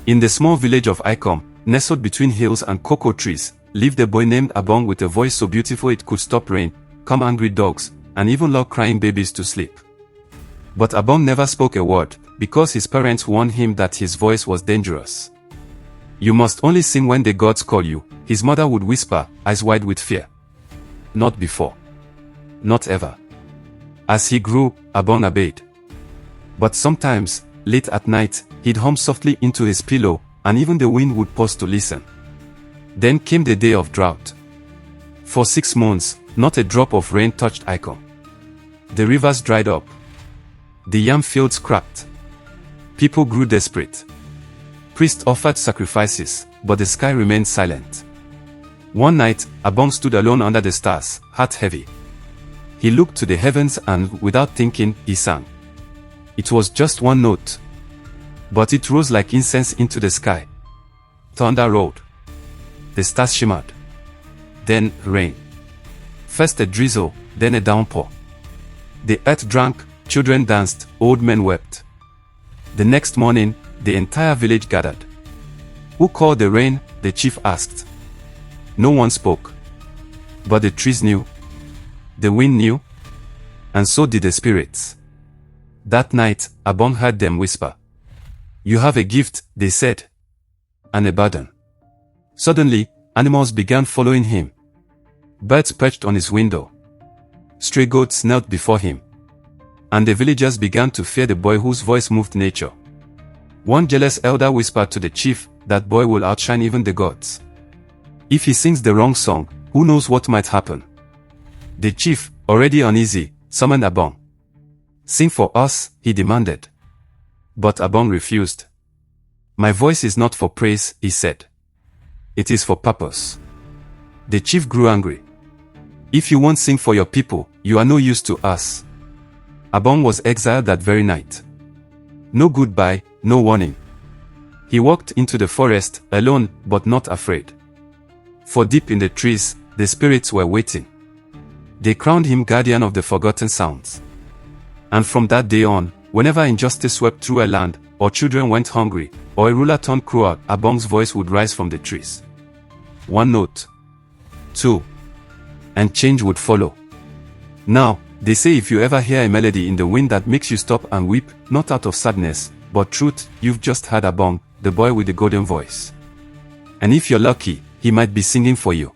In the small village of Icom, nestled between hills and cocoa trees, lived a boy named Abong with a voice so beautiful it could stop rain, calm angry dogs, and even lull crying babies to sleep. But Abong never spoke a word, because his parents warned him that his voice was dangerous. "You must only sing when the gods call you," his mother would whisper, eyes wide with fear. Not before. Not ever. As he grew, Abong obeyed. But sometimes, late at night, he'd hum softly into his pillow, and even the wind would pause to listen. Then came the day of drought. For 6 months, not a drop of rain touched Icom. The rivers dried up. The yam fields cracked. People grew desperate. Priests offered sacrifices, but the sky remained silent. One night, Abong stood alone under the stars, heart heavy. He looked to the heavens and, without thinking, he sang. It was just one note, but it rose like incense into the sky. Thunder rolled. The stars shimmered. Then rain. First a drizzle, then a downpour. The earth drank, children danced, old men wept. The next morning, the entire village gathered. "Who called the rain?" the chief asked. No one spoke. But the trees knew. The wind knew. And so did the spirits. That night, Abong heard them whisper. "You have a gift," they said. "And a burden." Suddenly, animals began following him. Birds perched on his window. Stray goats knelt before him. And the villagers began to fear the boy whose voice moved nature. One jealous elder whispered to the chief, "That boy will outshine even the gods. If he sings the wrong song, who knows what might happen?" The chief, already uneasy, summoned Abong. "Sing for us," he demanded. But Abong refused. "My voice is not for praise," he said. "It is for purpose." The chief grew angry. "If you won't sing for your people, you are no use to us." Abong was exiled that very night. No goodbye, no warning. He walked into the forest, alone, but not afraid. For deep in the trees, the spirits were waiting. They crowned him guardian of the forgotten sounds. And from that day on, whenever injustice swept through a land, or children went hungry, or a ruler turned cruel, Abong's voice would rise from the trees. One note. 2. And change would follow. Now, they say if you ever hear a melody in the wind that makes you stop and weep, not out of sadness, but truth, you've just heard Abong, the boy with the golden voice. And if you're lucky, he might be singing for you.